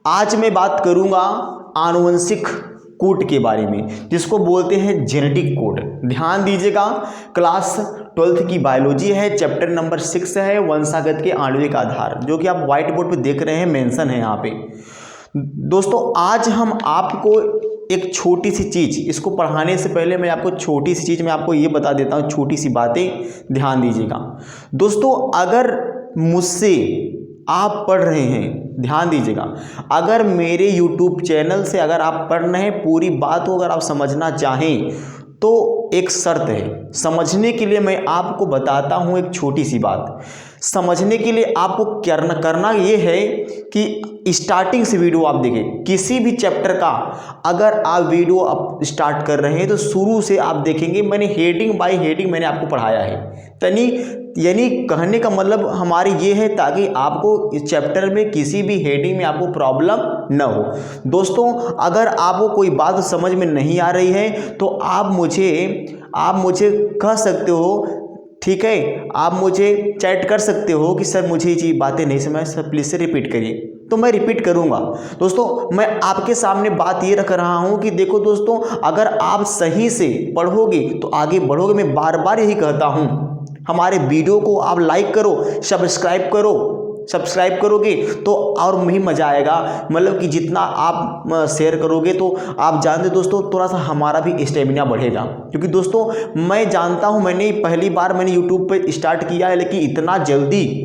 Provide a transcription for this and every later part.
आज मैं बात करूंगा आनुवंशिक कोड के बारे में, जिसको बोलते हैं जेनेटिक कोड। ध्यान दीजिएगा, क्लास 12th की बायोलॉजी है, चैप्टर नंबर 6 है, वंशागत के आणविक आधार, जो कि आप व्हाइट बोर्ड पे देख रहे हैं, मेंशन है यहाँ पे। दोस्तों आज हम आपको एक छोटी सी चीज़, इसको पढ़ाने से पहले मैं आपको छोटी सी चीज़ मैं आपको ये बता देता हूँ, छोटी सी बातें ध्यान दीजिएगा। दोस्तों अगर मुझसे आप पढ़ रहे हैं, ध्यान दीजिएगा, अगर मेरे YouTube चैनल से अगर आप पढ़ रहे हैं, पूरी बात को अगर आप समझना चाहें तो एक शर्त है। समझने के लिए मैं आपको बताता हूं एक छोटी सी बात। समझने के लिए आपको करना ये है कि स्टार्टिंग से वीडियो आप देखें। किसी भी चैप्टर का अगर आप वीडियो आप स्टार्ट कर रहे हैं तो शुरू से आप देखेंगे, मैंने हेडिंग बाय हेडिंग मैंने आपको पढ़ाया है। यानी कहने का मतलब हमारी ये है ताकि आपको इस चैप्टर में किसी भी हेडिंग में आपको प्रॉब्लम न हो। दोस्तों अगर आपको कोई बात समझ में नहीं आ रही है तो आप मुझे कह सकते हो, ठीक है, आप मुझे चैट कर सकते हो कि सर मुझे ये बातें नहीं समझ, सर प्लीज़ से रिपीट करिए, तो मैं रिपीट करूंगा। दोस्तों मैं आपके सामने बात ये रख रहा हूं कि देखो दोस्तों, अगर आप सही से पढ़ोगे तो आगे बढ़ोगे। मैं बार बार यही कहता हूं, हमारे वीडियो को आप लाइक करो, सब्सक्राइब करोगे तो और भी मज़ा आएगा। मतलब कि जितना आप शेयर करोगे तो आप जानते दोस्तों, थोड़ा सा हमारा भी स्टेमिना बढ़ेगा। क्योंकि दोस्तों मैं जानता हूं, मैंने पहली बार यूट्यूब पे स्टार्ट किया है, लेकिन इतना जल्दी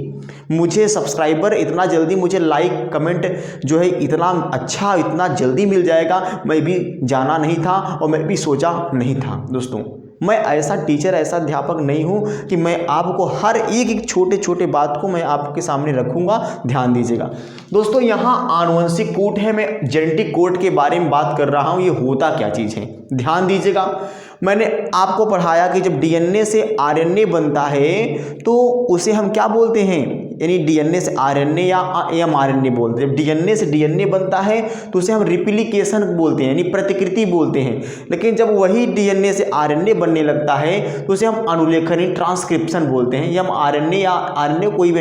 मुझे सब्सक्राइबर, इतना जल्दी मुझे लाइक कमेंट जो है इतना अच्छा, इतना जल्दी मिल जाएगा, मैं भी जाना नहीं था और मैं भी सोचा नहीं था। दोस्तों मैं ऐसा टीचर, ऐसा अध्यापक नहीं हूं कि मैं आपको हर एक छोटे छोटे बात को मैं आपके सामने रखूंगा। ध्यान दीजिएगा दोस्तों, यहाँ आनुवंशिक कोड है, मैं जेनेटिक कोड के बारे में बात कर रहा हूं। ये होता क्या चीज़ है, ध्यान दीजिएगा। मैंने आपको पढ़ाया कि जब डीएनए से आरएनए बनता है तो उसे हम क्या बोलते हैं, यानी डीएनए से आरएनए या एमआरएनए बोलते हैं। जब डीएनए से डीएनए बनता है तो उसे हम रिप्लिकेशन बोलते हैं, यानी प्रतिकृति बोलते हैं। लेकिन जब वही डीएनए से आरएनए बनने लगता है तो उसे हम अनुलेखन, ट्रांसक्रिप्शन बोलते हैं। या हम आरएनए या आरएनए कोई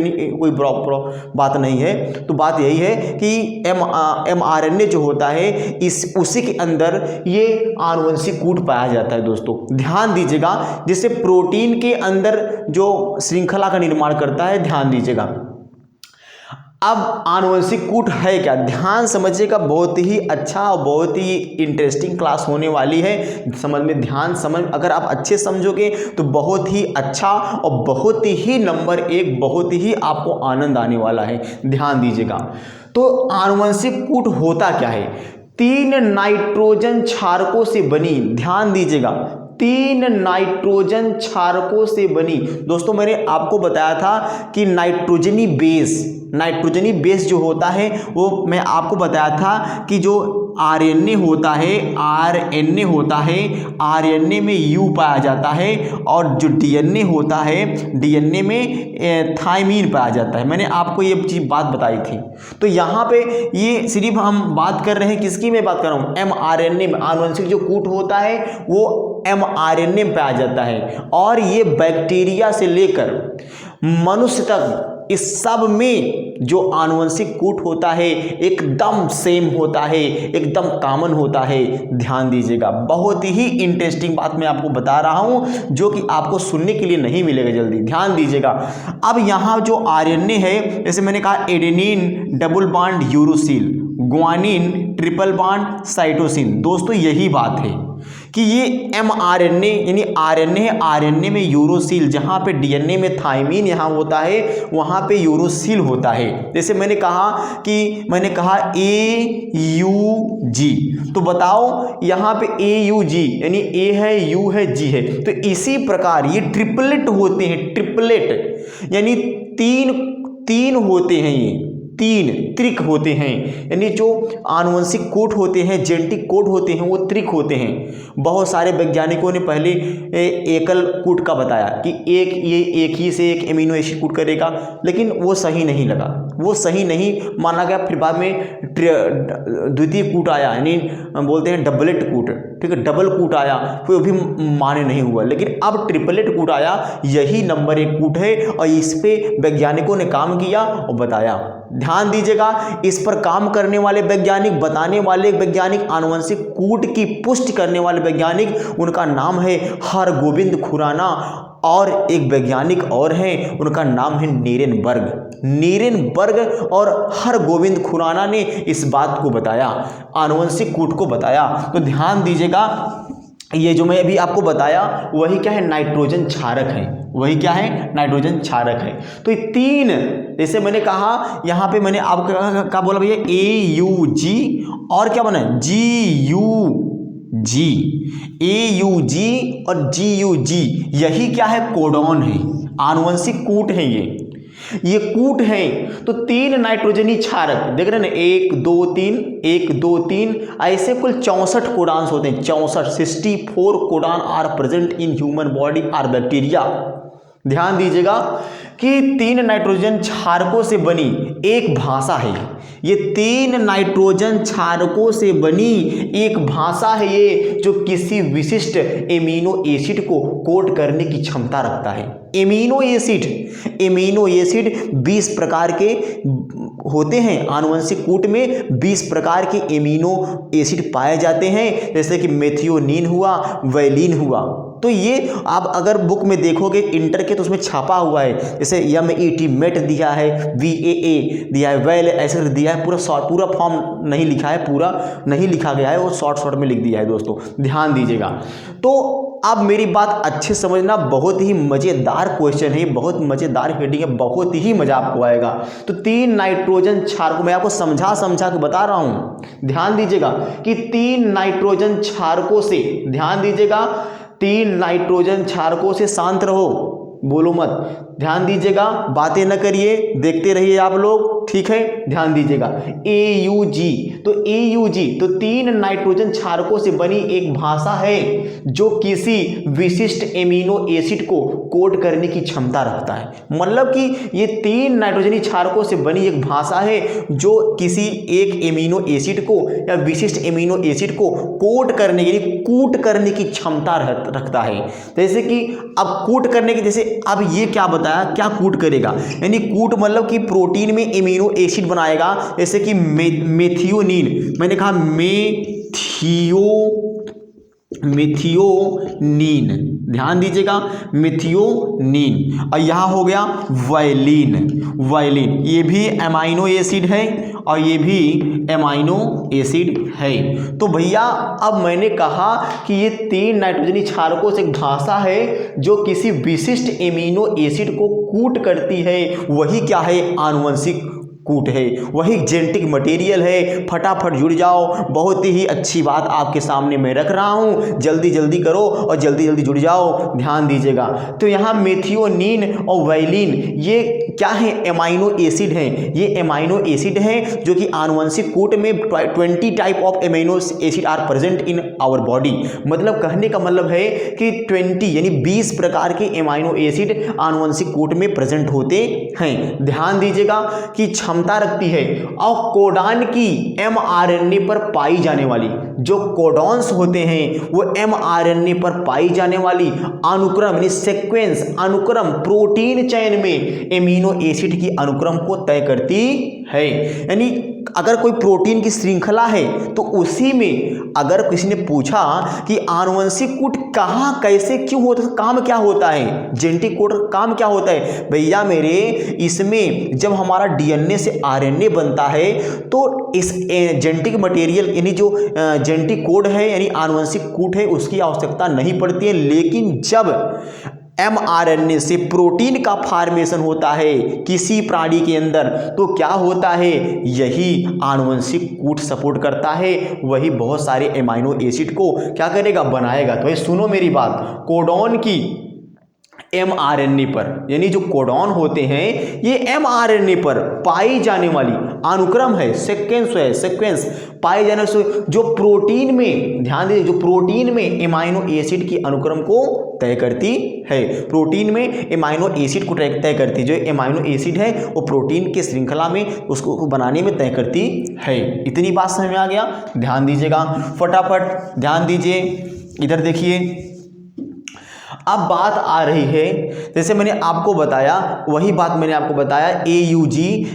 बात नहीं है। तो बात यही है कि एमआरएनए जो होता है उसी के अंदर ये आनुवंशिक कोड पाया जाता है। दोस्तों ध्यान दीजिएगा, जिससे प्रोटीन के अंदर जो श्रृंखला का निर्माण करता है। ध्यान दीजिएगा, अब आनुवंशिक कोड है क्या, ध्यान समझिएगा। बहुत ही अच्छा और बहुत ही इंटरेस्टिंग क्लास होने वाली है। समझ में ध्यान समझ, अगर आप अच्छे समझोगे तो बहुत ही अच्छा और बहुत ही नंबर 1, बहुत ही आपको आनंद आने वाला है। ध्यान दीजिएगा, तो आनुवंशिक कोड होता क्या है। 3 नाइट्रोजन क्षारकों से बनी, ध्यान दीजिएगा, 3 नाइट्रोजन क्षारकों से बनी। दोस्तों मैंने आपको बताया था कि नाइट्रोजनी बेस जो होता है वो मैं आपको बताया था कि जो आरएनए होता है, आरएनए में यू पाया जाता है, और जो डीएनए होता है, डीएनए में थाइमीन पाया जाता है। मैंने आपको ये चीज़ बात बताई थी। तो यहाँ पे ये सिर्फ हम बात कर रहे हैं, किसकी मैं बात कर रहा हूँ, एमआरएनए में। आनुवंशिक जो कोड होता है वो एमआरएनए में पाया जाता है, और ये बैक्टीरिया से लेकर मनुष्य तक इस सब में जो आनुवंशिक कोड होता है एकदम सेम होता है, एकदम कॉमन होता है। ध्यान दीजिएगा, बहुत ही इंटरेस्टिंग बात मैं आपको बता रहा हूं जो कि आपको सुनने के लिए नहीं मिलेगा जल्दी। ध्यान दीजिएगा, अब यहाँ जो आरएनए है, जैसे मैंने कहा adenine double bond uracil, guanine triple bond cytosine. दोस्तों यही बात है कि ये एमआरएनए यानी आरएनए में यूरोसिल, जहाँ पे डीएनए में थाइमीन यहाँ होता है वहाँ पे यूरोसिल होता है। जैसे मैंने कहा AUG, तो बताओ यहाँ पे AUG यानी A है, U है, G है। तो इसी प्रकार ये ट्रिपलेट होते हैं, ट्रिपलेट यानी तीन होते हैं, ये 3 त्रिक होते हैं। यानी जो आनुवंशिक कोड होते हैं, जेनेटिक कोड होते हैं, वो त्रिक होते हैं। बहुत सारे वैज्ञानिकों ने पहले एकल कोड का बताया कि एक ही से एक एमिनो एसिड कोड करेगा, लेकिन वो सही नहीं लगा, वो सही नहीं माना गया। फिर बाद में द्वितीय कोड आया, यानी बोलते हैं डबलेट कोड। ठीक है, डबल कूट आया कोई भी मान्य नहीं हुआ, लेकिन अब ट्रिपलेट कूट आया, यही नंबर 1 कूट है और इस पे वैज्ञानिकों ने काम किया और बताया। ध्यान दीजिएगा, इस पर काम करने वाले वैज्ञानिक, बताने वाले वैज्ञानिक, आनुवंशिक कूट की पुष्टि करने वाले वैज्ञानिक, उनका नाम है हरगोविंद खुराना, और एक वैज्ञानिक और हैं, उनका नाम है नीरेनबर्ग और हरगोविंद खुराना ने इस बात को बताया, आनुवंशिक कूट को बताया। तो ध्यान दीजिएगा, ये जो मैं अभी आपको बताया वही क्या है, नाइट्रोजन क्षारक है, वही क्या है, नाइट्रोजन क्षारक है। तो ये 3, जैसे मैंने कहा यहाँ पे मैंने आपको क्या बोला भैया, AUG और क्या बना GUG, AUG और GUG, यही क्या है, कोडॉन है, आनुवंशिक कूट है ये कूट है। तो 3 नाइट्रोजनी क्षारक देख रहे हैं ना, 1 2 3 1 2 3, ऐसे कुल 64 कोडान्स होते हैं, 64 codon are present in human body or bacteria. ध्यान दीजिएगा कि 3 नाइट्रोजन क्षारकों से बनी एक भाषा है ये, 3 नाइट्रोजन क्षारकों से बनी एक भाषा है ये, जो किसी विशिष्ट एमिनो एसिड को कोड करने की क्षमता रखता है। एमिनो एसिड 20 प्रकार के होते हैं, आनुवंशिक कूट में 20 प्रकार के एमिनो एसिड पाए जाते हैं, जैसे कि मेथियोनीन हुआ, वैलिन हुआ। तो ये आप अगर बुक में देखोगे इंटर के तो उसमें छापा हुआ है, जैसे MET मेट दिया है, VAA दिया है, वेल ऐसे दिया है, पूरा फॉर्म नहीं लिखा है, पूरा नहीं लिखा गया है, वो शॉर्ट में लिख दिया है दोस्तों, ध्यान दीजिएगा। तो अब मेरी बात अच्छे समझना, बहुत ही मज़ेदार क्वेश्चन है, बहुत मज़ेदार हेडिंग है, बहुत ही मज़ा आपको आएगा। तो 3 नाइट्रोजन क्षारकों, मैं आपको समझा के बता रहा हूँ, ध्यान दीजिएगा कि 3 नाइट्रोजन क्षारकों से, ध्यान दीजिएगा 3 नाइट्रोजन क्षारकों से, शांत रहो, बोलो मत, ध्यान दीजिएगा, बातें न करिए, देखते रहिए आप लोग, ठीक है, ध्यान दीजिएगा। AUG तो 3 नाइट्रोजन क्षारकों से बनी एक भाषा है जो किसी विशिष्ट एमिनो एसिड को कोड करने की क्षमता रखता है। मतलब कि ये 3 नाइट्रोजनी क्षारकों से बनी एक भाषा है जो किसी एक एमिनो एसिड को या विशिष्ट एमिनो एसिड को कोड करने के लिए, कूट करने की क्षमता रखता है। जैसे कि अब कूट करने के, जैसे अब ये क्या बताया, क्या कूट करेगा, यानी कूट मतलब कि प्रोटीन में एमिनो एसिड बनाएगा, जैसे कि मेथियोनीन, मैंने कहा मेथियोनीन, ध्यान दीजिएगा मेथियोनीन, और यहाँ हो गया वायलिन, ये भी एमाइनो एसिड है और ये भी एमाइनो एसिड है। तो भैया अब मैंने कहा कि ये 3 नाइट्रोजनी क्षारकों से एक भाषा है जो किसी विशिष्ट एमिनो एसिड को कूट करती है, वही क्या है, आनुवंशिक कूट है, वही जेनेटिक मटेरियल है। फटाफट जुड़ जाओ, बहुत ही अच्छी बात आपके सामने मैं रख रहा हूँ, जल्दी करो और जल्दी जुड़ जाओ, ध्यान दीजिएगा। तो यहाँ मेथियोनीन और वैलिन ये क्या है, एमाइनो एसिड हैं, ये एमाइनो एसिड हैं जो कि आनुवंशिक कूट में 20 type of amino acid are present in our body. मतलब कहने का मतलब है कि 20 यानी 20 प्रकार के एमाइनो एसिड आनुवंशिक कूट में प्रेजेंट होते हैं। ध्यान दीजिएगा कि क्षमता रखती है, और कोडान की mRNA पर पाई जाने वाली, जो कोडॉन्स होते हैं वो mRNA पर पाई जाने वाली अनुक्रम यानी सीक्वेंस, अनुक्रम प्रोटीन चयन में एमिनो एसिड की अनुक्रम को तय करती है। यानी अगर कोई प्रोटीन की श्रृंखला है तो उसी में अगर किसी ने पूछा कि आनुवंशिक कूट कहाँ, कैसे, क्यों होता है, काम क्या होता है, जेनेटिक कोड काम क्या होता है, भैया मेरे इसमें जब हमारा DNA से RNA बनता है तो इस जेनेटिक मटेरियल यानी जो जेनेटिक कोड है यानी आनुवंशिक कूट है उसकी आवश्यकता नहीं पड़ती है। लेकिन जब mRNA से प्रोटीन का फॉर्मेशन होता है किसी प्राणी के अंदर तो क्या होता है, यही आनुवंशिक कूट सपोर्ट करता है, वही बहुत सारे एमाइनो एसिड को क्या करेगा, बनाएगा। तो ये सुनो मेरी बात, कोडॉन की mRNA पर यानी जो कोडॉन होते हैं ये mRNA पर पाई जाने वाली अनुक्रम है, सीक्वेंस है, सीक्वेंस पाए जाने से जो प्रोटीन में, ध्यान दीजिए, जो प्रोटीन में एमाइनो एसिड की अनुक्रम को तय करती है, प्रोटीन में एमाइनो एसिड को तय करती है। जो एमाइनो एसिड है वो प्रोटीन के श्रृंखला में उसको बनाने में तय करती है। इतनी बात समझ में आ गया? ध्यान दीजिएगा, फटाफट ध्यान दीजिए, इधर देखिए। अब बात आ रही है, जैसे मैंने आपको बताया, वही बात मैंने आपको बताया, AUG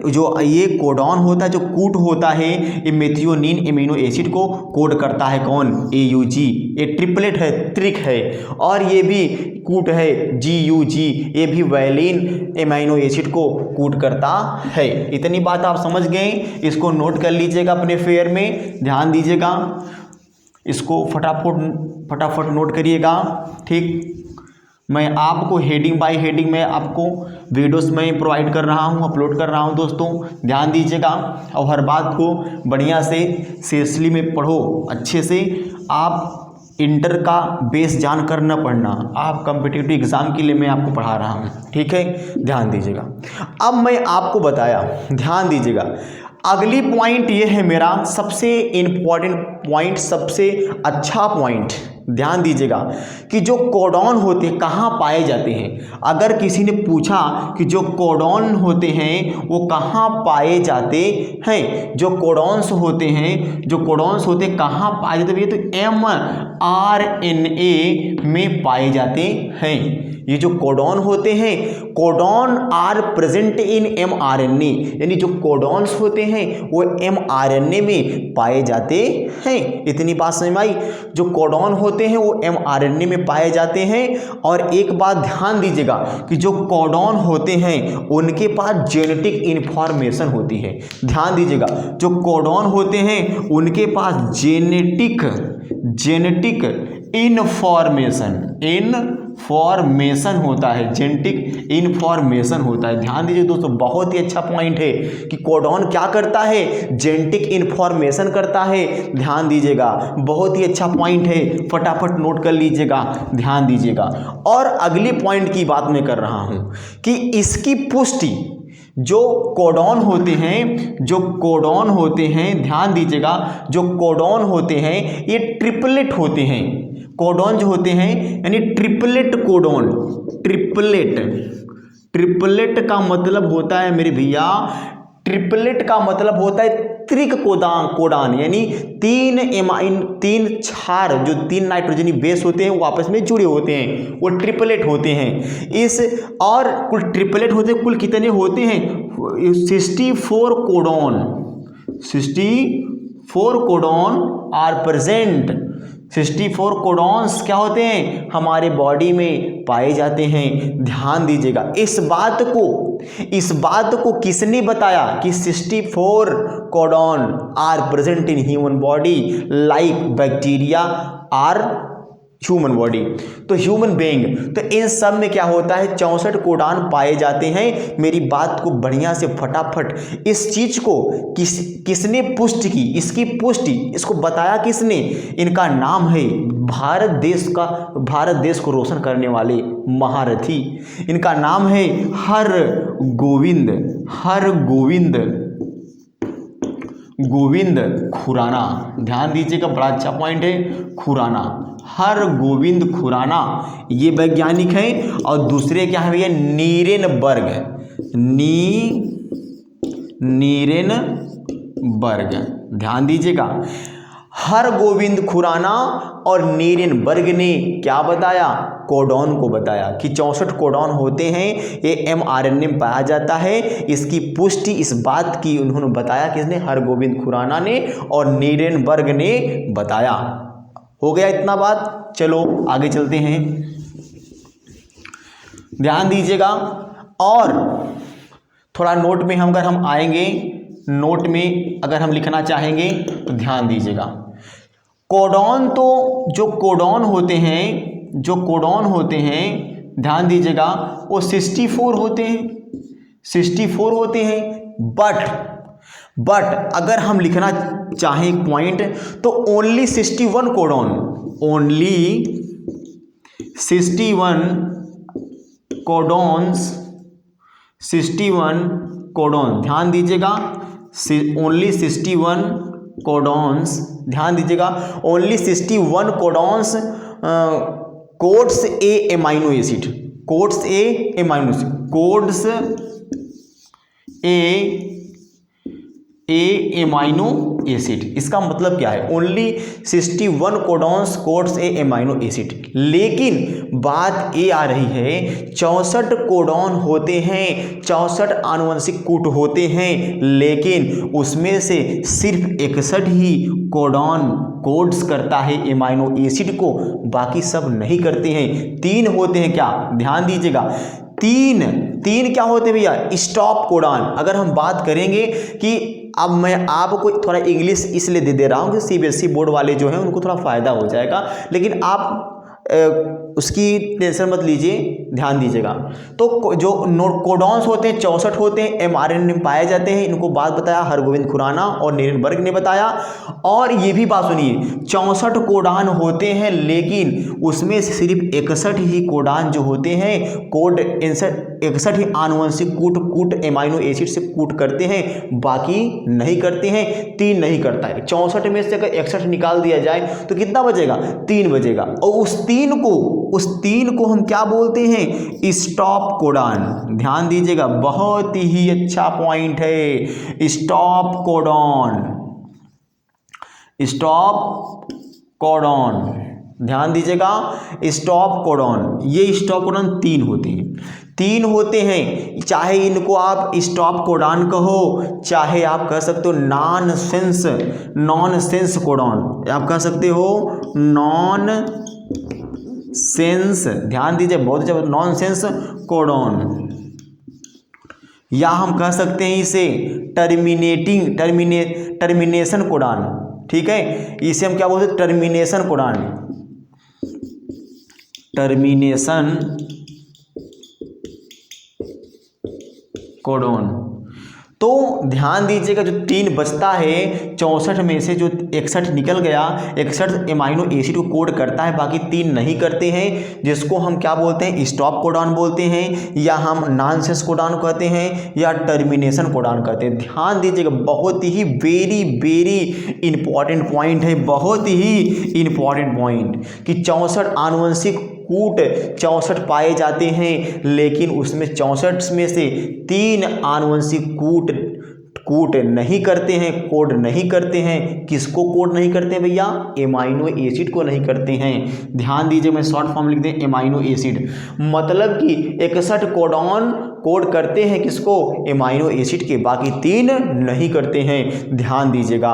जो ये कोडॉन होता है, जो कूट होता है, ये मेथियोनिन एमिनो एसिड को कोड करता है। कौन? AUG। ये ट्रिपलेट है, त्रिक है। और ये भी कूट है GUG, ये भी वैलिन एमिनो एसिड को कूट करता है। इतनी बात आप समझ गए, इसको नोट कर लीजिएगा अपने फेयर में, ध्यान दीजिएगा, इसको फटाफट नोट करिएगा। ठीक, मैं आपको हेडिंग बाय हेडिंग में आपको वीडियोस में प्रोवाइड कर रहा हूं, अपलोड कर रहा हूं दोस्तों, ध्यान दीजिएगा। और हर बात को बढ़िया से सीरियसली में पढ़ो, अच्छे से। आप इंटर का बेस जानकर न पढ़ना, आप कॉम्पिटिटिव एग्जाम के लिए मैं आपको पढ़ा रहा हूं, ठीक है, ध्यान दीजिएगा। अब मैं आपको बताया, ध्यान दीजिएगा, अगली पॉइंट ये है मेरा सबसे इम्पॉर्टेंट पॉइंट, सबसे अच्छा पॉइंट, ध्यान दीजिएगा, कि जो कोडॉन होते हैं कहाँ पाए जाते हैं। अगर किसी ने पूछा कि जो कोडॉन होते हैं वो कहाँ पाए जाते हैं, जो कोडॉन्स होते हैं, जो कोडॉन्स होते हैं कहाँ पाए जाते हैं, तो mRNA में पाए जाते हैं। ये जो कोडॉन होते हैं, codon are present in mRNA, यानी जो कोडॉन्स होते हैं वो mRNA में पाए जाते हैं। इतनी बात समझ में आई? जो कोडॉन होते हैं वो mRNA में पाए जाते हैं। और एक बात ध्यान दीजिएगा कि जो कोडॉन होते हैं उनके पास जेनेटिक इन्फॉर्मेशन होती है। ध्यान दीजिएगा, जो कोडॉन होते हैं उनके पास जेनेटिक इन्फॉर्मेशन होता है, जेनेटिक इन्फॉर्मेशन होता है। ध्यान दीजिए दोस्तों, बहुत ही अच्छा पॉइंट है कि कोडॉन क्या करता है, जेनेटिक इन्फॉर्मेशन करता है। ध्यान दीजिएगा, बहुत ही अच्छा पॉइंट है, फटाफट नोट कर लीजिएगा, ध्यान दीजिएगा। और अगली पॉइंट की बात मैं कर रहा हूं कि इसकी पुष्टि जो कोडॉन होते हैं, ध्यान दीजिएगा, जो कोडॉन होते हैं ये ट्रिपलेट होते हैं। कोडॉन जो होते हैं यानी ट्रिपलेट कोडॉन, ट्रिपलेट का मतलब होता है मेरे भैया, ट्रिपलेट का मतलब होता है त्रिक कोडान, यानी तीन क्षार, जो 3 नाइट्रोजनी बेस होते हैं वो आपस में जुड़े होते हैं, वो ट्रिपलेट होते हैं। इस और कुल ट्रिपलेट होते हैं, कुल कितने होते हैं? 64 कोडॉन आर प्रेजेंट। 64 कोडॉन्स क्या होते हैं? हमारे बॉडी में पाए जाते हैं। ध्यान दीजिएगा, इस बात को किसने बताया कि 64 codon are present in human body like bacteria or human body, तो ह्यूमन बीइंग, तो इन सब में क्या होता है? 64 कोडॉन पाए जाते हैं। मेरी बात को बढ़िया से फटाफट, इस चीज को किसने पुष्टि की? इसकी पुष्टि, इसको बताया किसने? इनका नाम है भारत देश को रोशन करने वाले महारथी, इनका नाम है हरगोविंद खुराना। ध्यान दीजिएगा, बड़ा अच्छा पॉइंट है, खुराना, हरगोविंद खुराना ये वैज्ञानिक हैं। और दूसरे क्या है भैया? नीरेनबर्ग। ध्यान दीजिएगा, हरगोविंद खुराना और नीरेनबर्ग ने क्या बताया? कोडॉन को बताया कि 64 कोडॉन होते हैं, ये mRNA में पाया जाता है। इसकी पुष्टि, इस बात की उन्होंने बताया, किसने? हरगोविंद खुराना ने और नीरेनबर्ग ने बताया। हो गया इतना बात, चलो आगे चलते हैं, ध्यान दीजिएगा। और थोड़ा नोट में अगर हम आएंगे, नोट में अगर हम लिखना चाहेंगे तो ध्यान दीजिएगा, कोडॉन, तो जो कोडॉन होते हैं, ध्यान दीजिएगा, वो 64 होते हैं। बट अगर हम लिखना चाहें पॉइंट, तो ओनली 61 कोडॉन्स कोडॉन, ध्यान दीजिएगा, ओनली 61 कोडॉन्स, ध्यान दीजिएगा, ओनली 61 कोडॉन्स कोड्स ए एमाइनो एसिड, कोड्स ए एमाइनो एसिड, कोड्स ए एमाइनो एसिड। इसका मतलब क्या है? ओनली 61 कोडॉन्स कोड्स ए एमाइनो एसिड। लेकिन बात ये आ रही है 64 कोडॉन होते हैं, 64 आनुवंशिक कूट होते हैं, लेकिन उसमें से सिर्फ 61 ही कोडॉन कोड्स करता है एमाइनो एसिड को, बाकी सब नहीं करते हैं। 3 होते हैं, क्या? ध्यान दीजिएगा, तीन क्या होते हैं भैया? Stop codon. अगर हम बात करेंगे कि अब मैं आपको थोड़ा इंग्लिश इसलिए दे रहा हूँ कि सीबीएसई बोर्ड वाले जो हैं उनको थोड़ा फ़ायदा हो जाएगा, लेकिन आप उसकी टेंशन मत लीजिए, ध्यान दीजिएगा। तो जो कोडॉन्स होते हैं 64 होते हैं, एमआरएनए में पाए जाते हैं। इनको बात बताया हरगोविंद खुराना और नीरेनबर्ग ने बताया। और ये भी बात सुनिए, 64 कोडान होते हैं, लेकिन उसमें से सिर्फ 61 ही कोडान जो होते हैं, कोड 61 ही आनुवंशिक कूट एमाइनो एसिड से कूट करते हैं, बाकी नहीं करते हैं। 3 नहीं करता है। 64 में से अगर 61 निकाल दिया जाए तो कितना बचेगा? 3 बचेगा। और उस तीन को हम क्या बोलते हैं? Stop codon. ध्यान दीजिएगा, बहुत ही अच्छा पॉइंट है। स्टॉप कोडॉन, स्टॉप कोडॉन, ध्यान दीजिएगा, स्टॉप कोडॉन। ये स्टॉप कोडॉन 3 होते हैं। चाहे इनको आप स्टॉप कोडॉन कहो, चाहे आप कह सकते हो नॉन सेंस कोडॉन, आप कह सकते हो नॉन सेंस, ध्यान दीजिए, बहुत अच्छा, नॉन सेंस कोडॉन, या हम कह सकते हैं इसे टर्मिनेशन कोडॉन। ठीक है, इसे हम क्या बोलते हैं? Termination codon, termination codon. तो ध्यान दीजिएगा, जो 3 बचता है 64 में से जो 61 निकल गया, 61 एमाइनो एसिड को कोड करता है, बाकी 3 नहीं करते हैं, जिसको हम क्या बोलते हैं? स्टॉप कोडॉन बोलते हैं, या हम नॉनसेंस कोडॉन कहते हैं, या टर्मिनेशन कोडॉन कहते हैं। ध्यान दीजिएगा, बहुत ही वेरी इंपॉर्टेंट पॉइंट है, बहुत ही इंपॉर्टेंट पॉइंट, कि 64 आनुवंशिक कूट 64 पाए जाते हैं, लेकिन उसमें 64 में से 3 आनुवंशिक कूट नहीं करते हैं, कोड नहीं करते हैं। किसको कोड नहीं करते हैं भैया? एमाइनो एसिड को नहीं करते हैं। ध्यान दीजिए, मैं शॉर्ट फॉर्म लिख दें, एमाइनो एसिड, मतलब कि 61 कोडॉन कोड करते हैं किसको? एमाइनो एसिड के, बाकी 3 नहीं करते हैं। ध्यान दीजिएगा,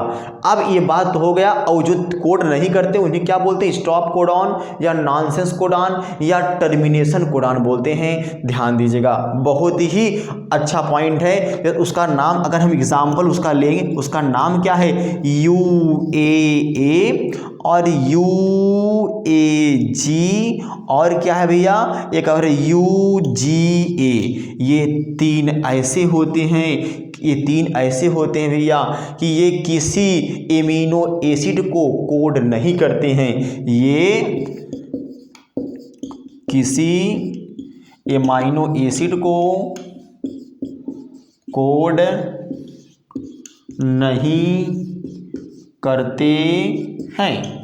अब ये बात तो हो गया। और जो कोड नहीं करते उन्हें क्या बोलते हैं? स्टॉप कोडॉन, या नॉनसेंस कोडॉन, या टर्मिनेशन कोडॉन बोलते हैं। ध्यान दीजिएगा, बहुत ही अच्छा पॉइंट है। उसका नाम अगर हम एग्जाम्पल उसका लेंगे, उसका नाम क्या है? UAA और UAG, और क्या है भैया? एक और UGA। ये 3 ऐसे होते हैं, ये 3 ऐसे होते हैं भैया कि ये किसी एमिनो एसिड को कोड नहीं करते हैं। ये किसी एमाइनो एसिड को कोड नहीं करते हैं।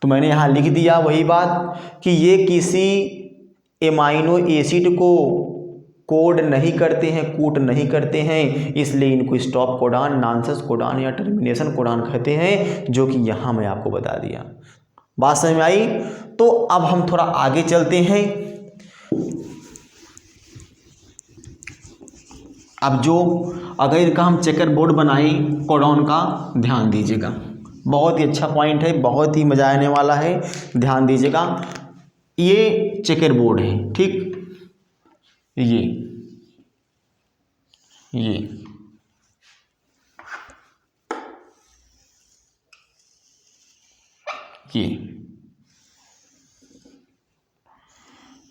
तो मैंने यहाँ लिख दिया वही बात कि ये किसी एमाइनो एसिड को कोड नहीं करते हैं, कूट नहीं करते हैं, इसलिए इनको स्टॉप कोडॉन, नॉनसेंस कोडॉन या टर्मिनेशन कोडॉन कहते हैं, जो कि यहाँ मैं आपको बता दिया। बात समझ में आई? तो अब हम थोड़ा आगे चलते हैं। अब जो अगर इनका हम चेकर बोर्ड बनाएं कोडॉन का, ध्यान दीजिएगा, बहुत ही अच्छा पॉइंट है, बहुत ही मजा आने वाला है। ध्यान दीजिएगा, ये चेकर बोर्ड है, ठीक, ये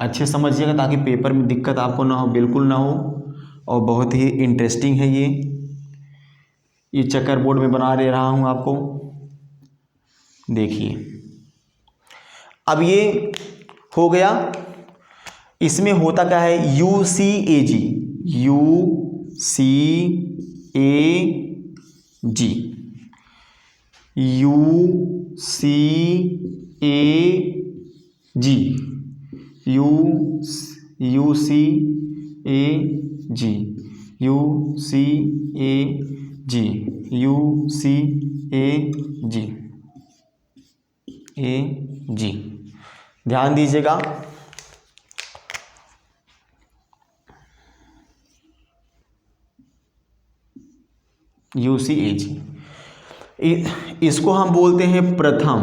अच्छे समझिएगा ताकि पेपर में दिक्कत आपको ना हो, बिल्कुल ना हो। और बहुत ही इंटरेस्टिंग है ये चेकर बोर्ड में बना दे रहा हूँ आपको, देखिए। अब ये हो गया। इसमें होता क्या है? UCAG जी, U C A G, U C A G, U C A G, U C A G, ध्यान दीजिएगा। UCAG, इसको हम बोलते हैं प्रथम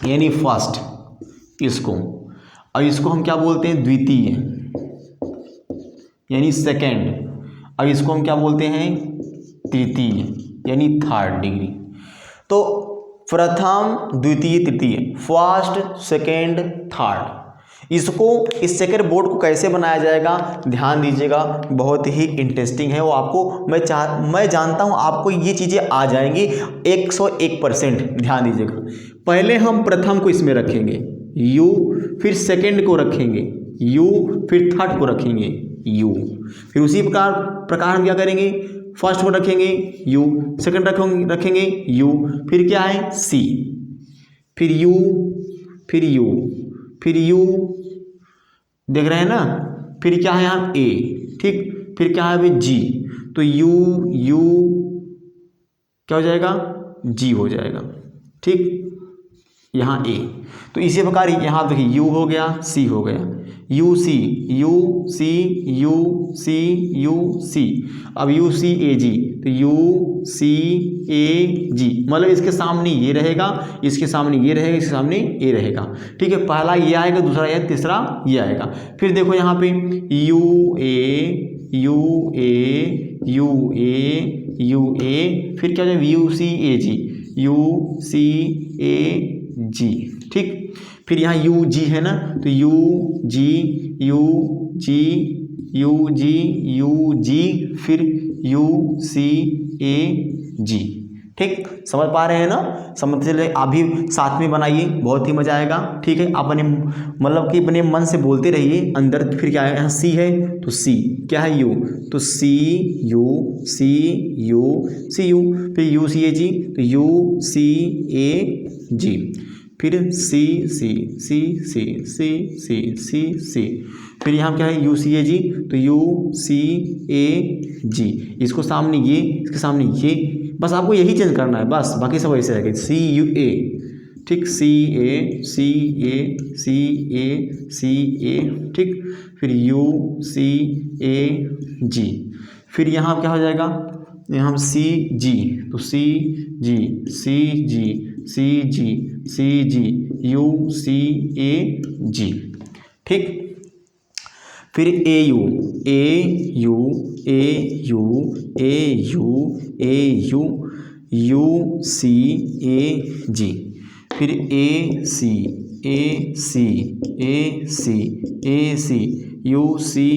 यानी फर्स्ट इसको, और इसको हम क्या बोलते हैं द्वितीय यानी सेकंड, और इसको हम क्या बोलते हैं तृतीय यानी थर्ड डिग्री। तो प्रथम द्वितीय तृतीय, फर्स्ट सेकंड थर्ड, इसको इस चेकर बोर्ड को कैसे बनाया जाएगा ध्यान दीजिएगा, बहुत ही इंटरेस्टिंग है वो। आपको मैं जानता हूँ आपको ये चीज़ें आ जाएंगी 101%। ध्यान दीजिएगा, पहले हम प्रथम को इसमें रखेंगे यू, फिर सेकंड को रखेंगे यू, फिर थर्ड को रखेंगे यू, फिर उसी प्रकार हम क्या करेंगे, फर्स्ट को रखेंगे यू, सेकंड रखेंगे यू, फिर क्या है सी, फिर यू, फिर यू, फिर यू, देख रहे हैं ना, फिर क्या है यहाँ ए, ठीक, फिर क्या है भाई जी, तो यू यू क्या हो जाएगा जी हो जाएगा, ठीक, यहाँ ए। तो इसी प्रकार यहाँ देखिए यू हो गया, सी हो गया, U C U C U C U C, अब यू सी ए जी, तो यू सी ए जी, मतलब इसके सामने ये रहेगा, इसके सामने ये रहेगा, इसके सामने ए रहेगा, ठीक है। पहला ये आएगा, दूसरा ये, तीसरा ये आएगा। फिर देखो यहाँ पे U A U A U A U A, फिर क्या हो जाएगा you C A G, U C A G, ठीक। फिर यहाँ यू जी है ना, तो U G U G U G U G, फिर यू सी ए जी, ठीक। समझ पा रहे हैं ना, समझ चले, आप भी साथ में बनाइए, बहुत ही मजा आएगा, ठीक है। अपने मतलब कि अपने मन से बोलते रहिए अंदर। फिर क्या है यहाँ सी है, तो सी क्या है यू, तो C U C U C U, फिर यू सी ए जी, तो यू सी ए जी, फिर सी सी सी सी सी सी सी सी, फिर यहाँ क्या है यू सी ए जी, तो यू सी ए जी, इसको सामने ये, इसके सामने ये, बस आपको यही चेंज करना है बस, बाकी सब ऐसे रहेगा, सी यू ए, ठीक, सी ए सी ए सी ए सी ए, ठीक, फिर यू सी ए जी, फिर यहाँ क्या हो जाएगा, यहाँ सी जी, तो सी जी सी जी सी जी सी जी यू सी ए जी, ठीक। फिर A U A U A U A U A U U C A G, फिर A C A C A C A C U C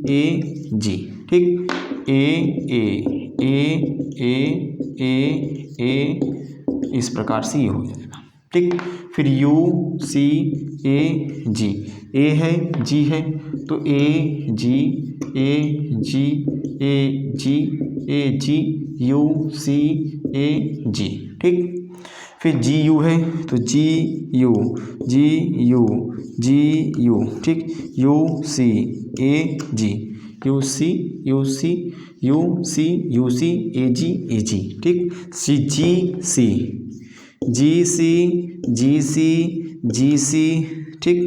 A G, ठीक, ए ए ए ए ए ए, इस प्रकार से ये हो जाएगा, ठीक। फिर यू सी ए जी, ए है जी है, तो ए जी ए जी ए जी ए G U C A G, ठीक। फिर जी यू है, तो G U G U G U, ठीक, U C A G, U C U C U C U C A G, ठीक। सी जी सी जी सी जी सी जी सी, ठीक,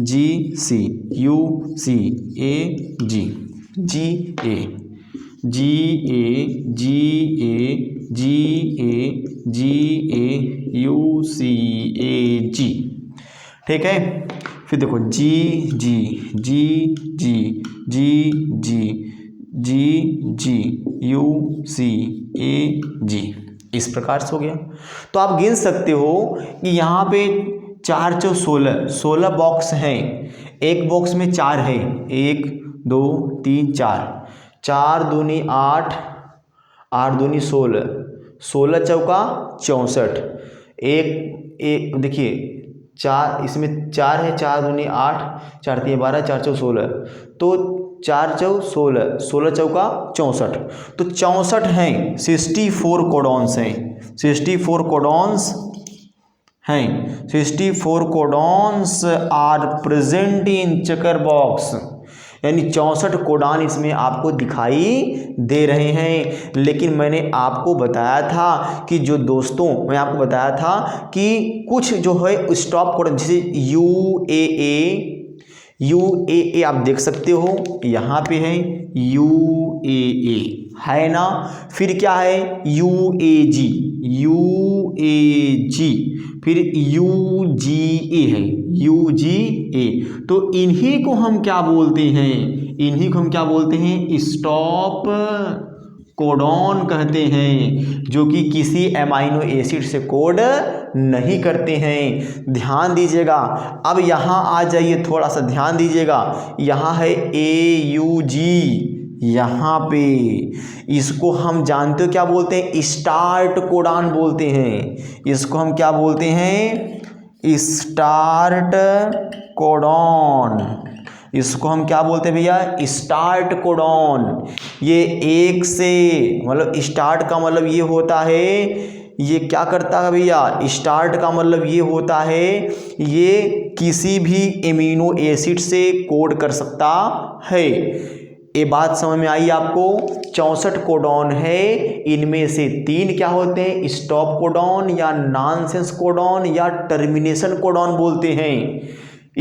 जी सी U C A ji ji A ji A ji A ji A ji A you C A G, ठीक है। फिर देखो जी जी जी जी जी जी जी जी U C A जी, इस प्रकार से हो गया। तो आप गिन सकते हो कि यहाँ पे 4 चौ 16 बॉक्स हैं, एक बॉक्स में 4 है, 1 2 3 4, 4 दूनी 8, 8 दूनी 16, 16 चौका 64, एक देखिए 4 इसमें 4 है, 4 दूनी 8, 4 3 12, 4 चौ 16, तो 4 चौ 16, 16 चौका 64, तो 64 हैं, 64 कोडॉन्स हैं, 64 कोडॉन्स हैं, 64 codons are present in checker box, यानी 64 कोडान इसमें आपको दिखाई दे रहे हैं। लेकिन मैंने आपको बताया था कि जो दोस्तों मैं आपको बताया था कि कुछ जो है स्टॉप कोडन, जैसे UAA आप देख सकते हो, यहाँ पे है UAA है ना, फिर क्या है UAG, फिर UGA है, UGA, तो इन्हीं को हम क्या बोलते हैं, इन्हीं को हम क्या बोलते हैं, स्टॉप कोडॉन कहते हैं, जो कि किसी अमाइनो एसिड से कोड नहीं करते हैं। ध्यान दीजिएगा, अब यहाँ आ जाइए, थोड़ा सा ध्यान दीजिएगा, यहाँ है AUG, यहाँ पे इसको हम जानते हो क्या बोलते हैं, स्टार्ट कोडान बोलते हैं, इसको हम क्या बोलते हैं, स्टार्ट कोडॉन, इसको हम क्या बोलते हैं भैया, स्टार्ट कोडॉन। ये एक से मतलब स्टार्ट का मतलब ये होता है, ये क्या करता है भैया, स्टार्ट का मतलब ये होता है, ये किसी भी एमिनो एसिड से कोड कर सकता है। ये बात समझ में आई आपको। 64 कोडॉन है, इनमें से 3 क्या होते हैं, स्टॉप कोडॉन या नॉनसेंस कोडॉन या टर्मिनेशन कोडॉन बोलते हैं।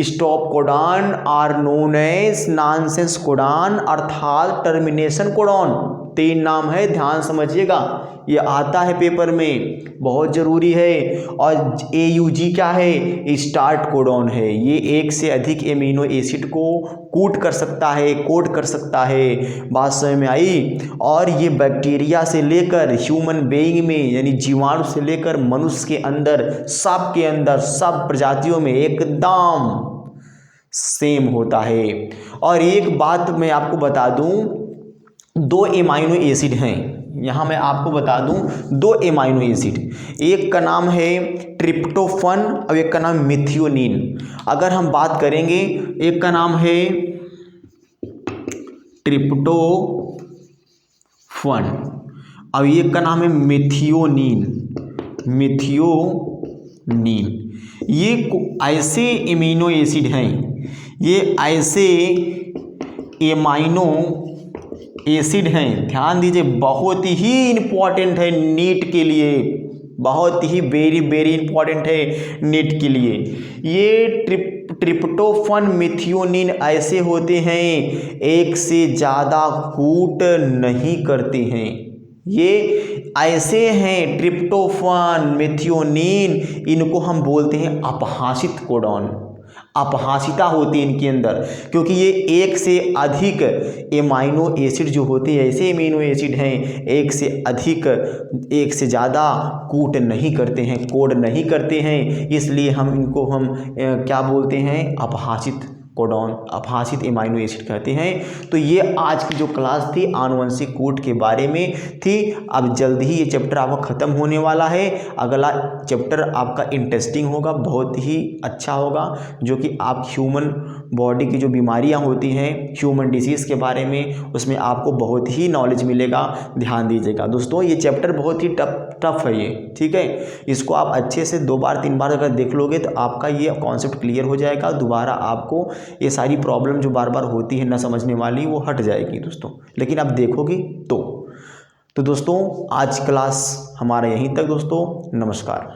Stop codon are known as nonsense codon अर्थात टर्मिनेशन कोडॉन, 3 नाम है, ध्यान समझिएगा, ये आता है पेपर में, बहुत ज़रूरी है। और AUG क्या है, स्टार्ट कोडॉन है, ये एक से अधिक एमिनो एसिड को कोड कर सकता है, बात समझ में आई। और ये बैक्टीरिया से लेकर ह्यूमन बीइंग में, यानी जीवाणु से लेकर मनुष्य के अंदर, सब प्रजातियों में एकदम सेम होता है। और एक बात मैं आपको बता दूं, 2 एमाइनो एसिड हैं, यहाँ मैं आपको बता दूं 2 एमाइनो एसिड, एक का नाम है ट्रिप्टोफन और एक का नाम मिथियोनिन। अगर हम बात करेंगे, एक का नाम है ट्रिप्टोफन और एक का नाम है मिथियोनिन। ये ऐसे एमिनो एसिड हैं, ये ऐसे एमाइनो एसिड हैं, ध्यान दीजिए, बहुत ही इम्पॉर्टेंट है नीट के लिए, बहुत ही वेरी इंपॉर्टेंट है नीट के लिए। ये ट्रिप्टोफन मिथियोनिन ऐसे होते हैं, एक से ज़्यादा कूट नहीं करते हैं, ये ऐसे हैं ट्रिप्टोफन मिथियोनिन, इनको हम बोलते हैं अपहासित कोडॉन, अपहासिता होती है इनके अंदर, क्योंकि ये एक से अधिक एमाइनो एसिड जो होते हैं, ऐसे एमिनो एसिड हैं, एक से अधिक, एक से ज़्यादा कोड नहीं करते हैं, इसलिए हम इनको क्या बोलते हैं, अपहासित कोडॉन, अपहासित एमाइनो एसिड कहते हैं। तो ये आज की जो क्लास थी आनुवंशिक कोड के बारे में थी। अब जल्द ही ये चैप्टर आपका ख़त्म होने वाला है, अगला चैप्टर आपका इंटरेस्टिंग होगा, बहुत ही अच्छा होगा, जो कि आप ह्यूमन बॉडी की जो बीमारियां होती हैं, ह्यूमन डिसीज़ के बारे में, उसमें आपको बहुत ही नॉलेज मिलेगा, ध्यान दीजिएगा दोस्तों। ये चैप्टर बहुत ही टफ है ये, ठीक है, इसको आप अच्छे से 2 बार 3 बार अगर देख लोगे तो आपका ये कॉन्सेप्ट क्लियर हो जाएगा, दोबारा आपको ये सारी प्रॉब्लम जो बार बार होती है न समझने वाली, वो हट जाएगी दोस्तों, लेकिन आप देखोगे तो दोस्तों आज क्लास हमारा यहीं तक दोस्तों, नमस्कार।